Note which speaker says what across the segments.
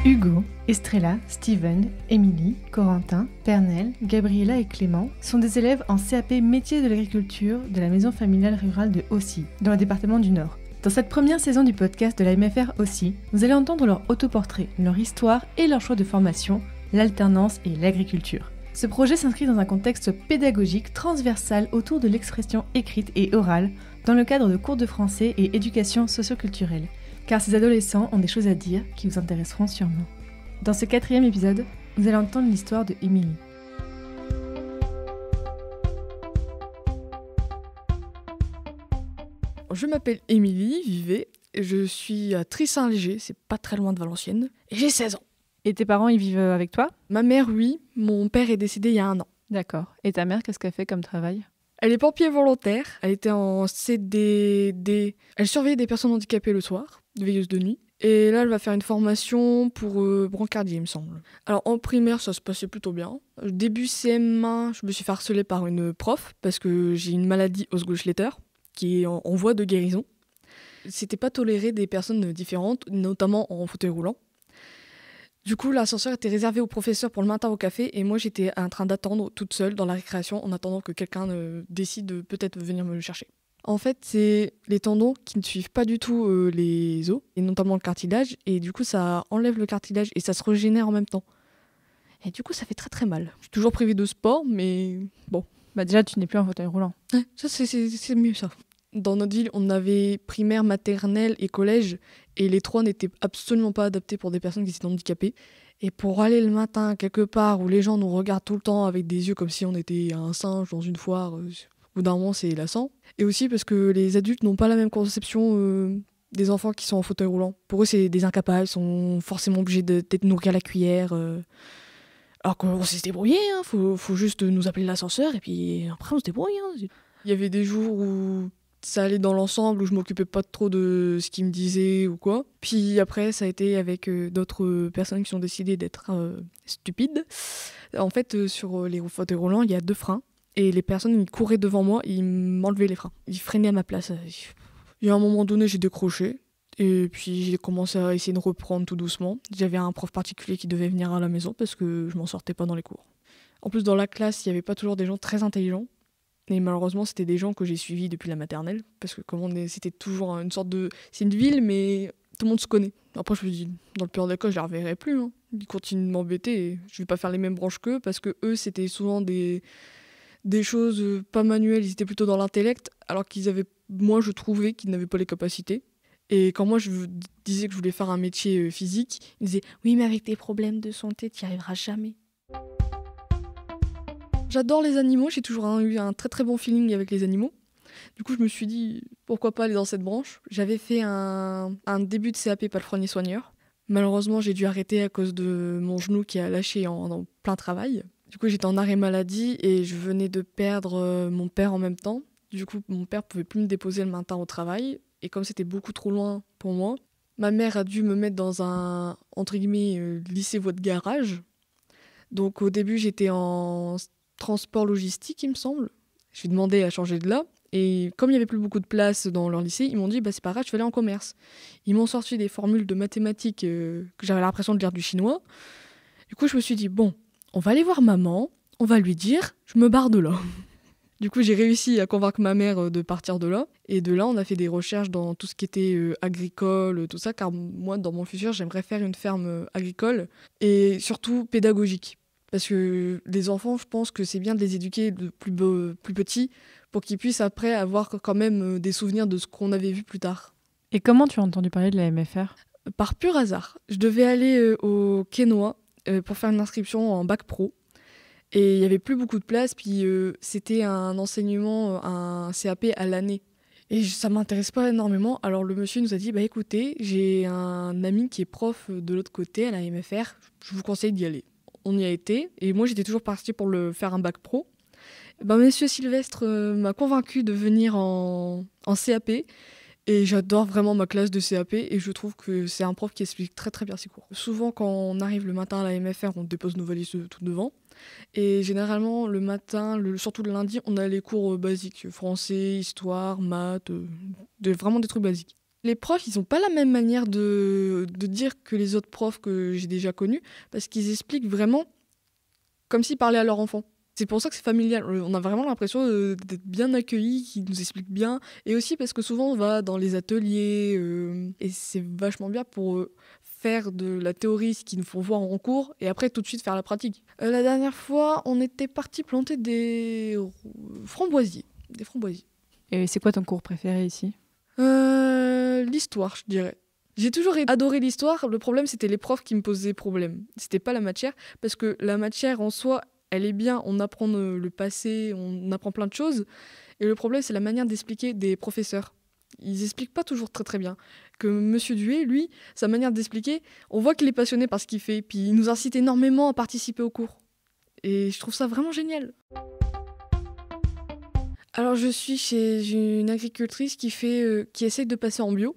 Speaker 1: Hugo, Estrella, Steven, Émilie, Corentin, Pernelle, Gabriella et Clément sont des élèves en CAP métier de l'agriculture de la maison familiale rurale de Aussy, dans le département du Nord. Dans cette première saison du podcast de la MFR Aussy, vous allez entendre leur autoportrait, leur histoire et leur choix de formation, l'alternance et l'agriculture. Ce projet s'inscrit dans un contexte pédagogique transversal autour de l'expression écrite et orale dans le cadre de cours de français et éducation socio-culturelle, car ces adolescents ont des choses à dire qui vous intéresseront sûrement. Dans ce 4e épisode, vous allez entendre l'histoire de Émilie.
Speaker 2: Je m'appelle Émilie Vivet, je suis à Try-Saint-Léger, c'est pas très loin de Valenciennes, et j'ai 16 ans.
Speaker 1: Et tes parents, ils vivent avec toi ?
Speaker 2: Ma mère, oui, mon père est décédé il y a 1 an.
Speaker 1: D'accord. Et ta mère, qu'est-ce qu'elle fait comme travail ?
Speaker 2: Elle est pompier volontaire, elle était en CDD, elle surveillait des personnes handicapées le soir, veilleuse de nuit. Et là, elle va faire une formation pour brancardier, il me semble. Alors, en primaire, ça se passait plutôt bien. Début CM1, je me suis fait harceler par une prof, parce que j'ai une maladie Osgood-Schletter, qui est en voie de guérison. C'était pas toléré des personnes différentes, notamment en fauteuil roulant. Du coup, l'ascenseur était réservé aux professeurs pour le matin au café, et moi, j'étais en train d'attendre toute seule dans la récréation, en attendant que quelqu'un décide de peut-être venir me le chercher. En fait, c'est les tendons qui ne suivent pas du tout les os, et notamment le cartilage, et du coup, ça enlève le cartilage et ça se régénère en même temps. Et du coup, ça fait très très mal. Je suis toujours privée de sport, mais bon.
Speaker 1: Bah déjà, tu n'es plus en fauteuil roulant.
Speaker 2: Ouais, ça, c'est mieux, ça. Dans notre ville, on avait primaire, maternelle et collège, et les 3 n'étaient absolument pas adaptés pour des personnes qui étaient handicapées. Et pour aller le matin quelque part où les gens nous regardent tout le temps avec des yeux comme si on était un singe dans une foire, au bout d'un moment, c'est lassant. Et aussi parce que les adultes n'ont pas la même conception des enfants qui sont en fauteuil roulant. Pour eux, c'est des incapables, ils sont forcément obligés d'être nourris à la cuillère. Alors qu'on sait se débrouiller, hein. Faut juste nous appeler l'ascenseur et puis après on se débrouille. Hein. Il y avait des jours où ça allait dans l'ensemble, où je m'occupais pas trop de ce qu'ils me disaient ou quoi. Puis après, ça a été avec d'autres personnes qui ont décidé d'être stupides. En fait, sur les fauteuils roulants, il y a 2 freins. Et les personnes, ils couraient devant moi, ils m'enlevaient les freins. Ils freinaient à ma place. Il y a un moment donné, j'ai décroché. Et puis j'ai commencé à essayer de reprendre tout doucement. J'avais un prof particulier qui devait venir à la maison parce que je m'en sortais pas dans les cours. En plus, dans la classe, il n'y avait pas toujours des gens très intelligents. Et malheureusement, c'était des gens que j'ai suivis depuis la maternelle. Parce que c'était toujours une sorte de... C'est une ville, mais tout le monde se connaît. Après, je me dis, dans le pire des cas, je les reverrai plus. Hein. Ils continuent de m'embêter et je vais pas faire les mêmes branches qu'eux parce que eux, c'était souvent des choses pas manuelles. Ils étaient plutôt dans l'intellect, alors qu'ils avaient... Moi, je trouvais qu'ils n'avaient pas les capacités. Et quand moi, je disais que je voulais faire un métier physique, ils disaient « Oui, mais avec tes problèmes de santé, tu n'y arriveras jamais. » J'adore les animaux, j'ai toujours eu un très très bon feeling avec les animaux. Du coup, je me suis dit, pourquoi pas aller dans cette branche. J'avais fait un début de CAP palefrenier-soigneur. Malheureusement, j'ai dû arrêter à cause de mon genou qui a lâché en plein travail. Du coup, j'étais en arrêt maladie et je venais de perdre mon père en même temps. Du coup, mon père pouvait plus me déposer le matin au travail. Et comme c'était beaucoup trop loin pour moi, ma mère a dû me mettre dans un, entre guillemets, lycée voie de garage. Donc au début, j'étais en transport logistique, il me semble. Je lui ai demandé à changer de là. Et comme il n'y avait plus beaucoup de place dans leur lycée, ils m'ont dit c'est pas grave, je vais aller en commerce. Ils m'ont sorti des formules de mathématiques que j'avais l'impression de lire du chinois. Du coup, je me suis dit on va aller voir maman, on va lui dire, je me barre de là. Du coup, j'ai réussi à convaincre ma mère de partir de là. Et de là, on a fait des recherches dans tout ce qui était agricole, tout ça. Car moi, dans mon futur, j'aimerais faire une ferme agricole et surtout pédagogique. Parce que les enfants, je pense que c'est bien de les éduquer de plus petits pour qu'ils puissent après avoir quand même des souvenirs de ce qu'on avait vu plus tard.
Speaker 1: Et comment tu as entendu parler de la MFR ?
Speaker 2: Par pur hasard. Je devais aller au Quénois pour faire une inscription en bac pro. Et il n'y avait plus beaucoup de place, puis c'était un enseignement, un CAP à l'année. Et ça ne m'intéresse pas énormément. Alors le monsieur nous a dit, écoutez, j'ai un ami qui est prof de l'autre côté à la MFR, je vous conseille d'y aller. On y a été, et moi j'étais toujours partie pour faire un bac pro. Monsieur Sylvestre m'a convaincue de venir en CAP, et j'adore vraiment ma classe de CAP, et je trouve que c'est un prof qui explique très très bien ses cours. Souvent quand on arrive le matin à la MFR, on dépose nos valises tout devant. Et généralement, le matin, surtout le lundi, on a les cours basiques. Français, histoire, maths, vraiment des trucs basiques. Les profs, ils n'ont pas la même manière de dire que les autres profs que j'ai déjà connus, parce qu'ils expliquent vraiment comme s'ils parlaient à leur enfant. C'est pour ça que c'est familial. On a vraiment l'impression d'être bien accueillis, qu'ils nous expliquent bien. Et aussi parce que souvent, on va dans les ateliers, et c'est vachement bien pour faire de la théorie, ce qu'ils nous font voir en cours, et après tout de suite faire la pratique. La dernière fois, on était parti planter des framboisiers. Des framboisiers.
Speaker 1: Et c'est quoi ton cours préféré ici ?
Speaker 2: L'histoire, je dirais. J'ai toujours adoré l'histoire. Le problème, c'était les profs qui me posaient problème. C'était pas la matière, parce que la matière en soi, elle est bien. On apprend le passé, on apprend plein de choses. Et le problème, c'est la manière d'expliquer des professeurs. Ils expliquent pas toujours très très bien. Que Monsieur Duet, lui, sa manière d'expliquer, on voit qu'il est passionné par ce qu'il fait. Puis il nous incite énormément à participer au cours. Et je trouve ça vraiment génial. Alors, je suis chez une agricultrice qui essaye de passer en bio.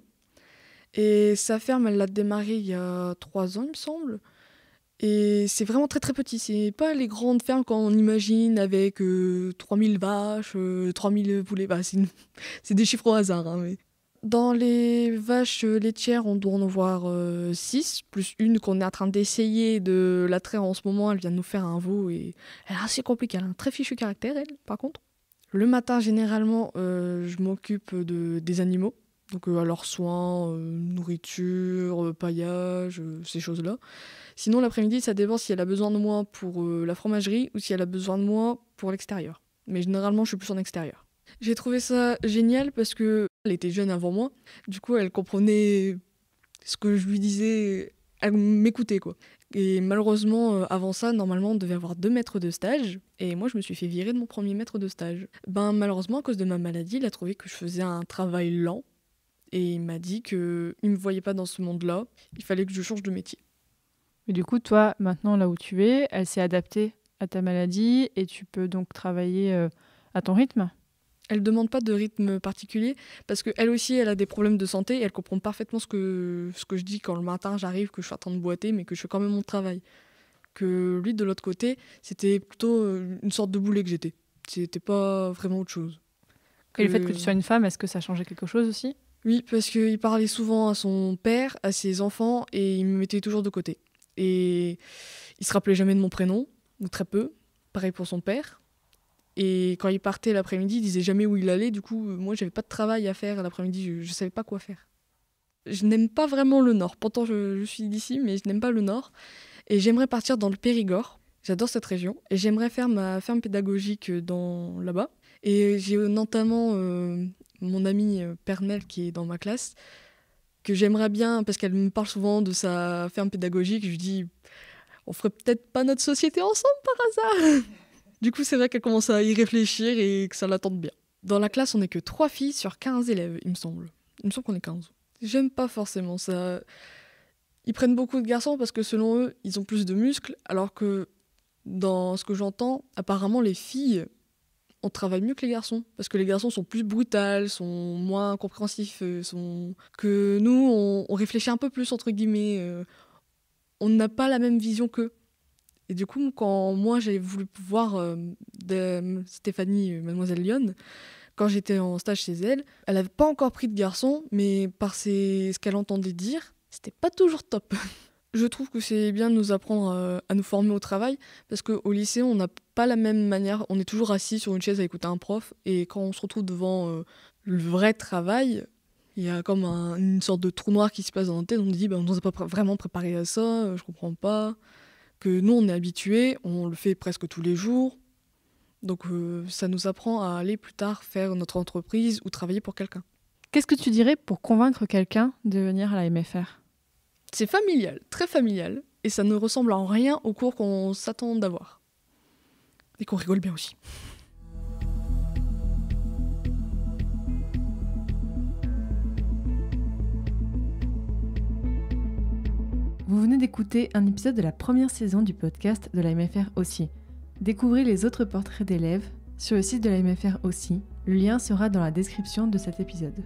Speaker 2: Et sa ferme, elle l'a démarrée il y a 3 ans, il me semble. Et c'est vraiment très très petit. C'est pas les grandes fermes qu'on imagine avec 3000 vaches, 3000 poulets. Bah, c'est des chiffres au hasard. Hein, mais... Dans les vaches laitières, on doit en avoir 6, plus une qu'on est en train d'essayer de la traire en ce moment. Elle vient de nous faire un veau et elle est assez compliquée. Elle a un très fichu caractère, elle, par contre. Le matin, généralement, je m'occupe des animaux, donc à leurs soins, nourriture, paillage, ces choses-là. Sinon, l'après-midi, ça dépend si elle a besoin de moi pour la fromagerie ou si elle a besoin de moi pour l'extérieur. Mais généralement, je suis plus en extérieur. J'ai trouvé ça génial parce qu'elle était jeune avant moi. Du coup, elle comprenait ce que je lui disais, elle m'écoutait, quoi. Et malheureusement, avant ça, normalement, on devait avoir 2 maîtres de stage. Et moi, je me suis fait virer de mon premier maître de stage. Malheureusement, à cause de ma maladie, il a trouvé que je faisais un travail lent. Et il m'a dit qu'il ne me voyait pas dans ce monde-là. Il fallait que je change de métier.
Speaker 1: Et du coup, toi, maintenant, là où tu es, elle s'est adaptée à ta maladie et tu peux donc travailler à ton rythme ?
Speaker 2: Elle ne demande pas de rythme particulier parce qu'elle aussi, elle a des problèmes de santé et elle comprend parfaitement ce que je dis quand le matin j'arrive, que je suis en train de boiter, mais que je fais quand même mon travail. Que lui, de l'autre côté, c'était plutôt une sorte de boulet que j'étais. C'était pas vraiment autre chose.
Speaker 1: Et le fait que tu sois une femme, est-ce que ça changeait quelque chose aussi ?
Speaker 2: Oui, parce qu'il parlait souvent à son père, à ses enfants, et il me mettait toujours de côté. Et il se rappelait jamais de mon prénom, ou très peu. Pareil pour son père. Et quand il partait l'après-midi, il disait jamais où il allait. Du coup, moi, j'avais pas de travail à faire l'après-midi. Je savais pas quoi faire. Je n'aime pas vraiment le Nord. Pourtant, je suis d'ici, mais je n'aime pas le Nord. Et j'aimerais partir dans le Périgord. J'adore cette région. Et j'aimerais faire ma ferme pédagogique là-bas. Et j'ai notamment mon amie Pernelle qui est dans ma classe, que j'aimerais bien, parce qu'elle me parle souvent de sa ferme pédagogique. Je lui dis, on ferait peut-être pas notre société ensemble par hasard. Du coup, c'est vrai qu'elle commence à y réfléchir et que ça la tente bien. Dans la classe, on n'est que 3 filles sur 15 élèves, il me semble. Il me semble qu'on est 15. J'aime pas forcément ça. Ils prennent beaucoup de garçons parce que selon eux, ils ont plus de muscles, alors que dans ce que j'entends, apparemment les filles, on travaille mieux que les garçons. Parce que les garçons sont plus brutales, sont moins compréhensifs, que nous, on réfléchit un peu plus, entre guillemets. On n'a pas la même vision qu'eux. Et du coup, quand moi, j'ai voulu voir Stéphanie, Mademoiselle Lyon, quand j'étais en stage chez elle, elle n'avait pas encore pris de garçon, mais par ce qu'elle entendait dire, c'était pas toujours top. Je trouve que c'est bien de nous apprendre à nous former au travail, parce qu'au lycée, on n'a pas la même manière. On est toujours assis sur une chaise à écouter un prof, et quand on se retrouve devant le vrai travail, il y a comme une sorte de trou noir qui se passe dans notre tête. On nous dit, on ne nous a pas vraiment préparé à ça, je comprends pas. Que nous, on est habitués, on le fait presque tous les jours. Donc ça nous apprend à aller plus tard faire notre entreprise ou travailler pour quelqu'un.
Speaker 1: Qu'est-ce que tu dirais pour convaincre quelqu'un de venir à la MFR ?
Speaker 2: C'est familial, très familial, et ça ne ressemble en rien aux cours qu'on s'attend d'avoir. Et qu'on rigole bien aussi.
Speaker 1: Vous venez d'écouter un épisode de la première saison du podcast de la MFR aussi. Découvrez les autres portraits d'élèves sur le site de la MFR aussi. Le lien sera dans la description de cet épisode.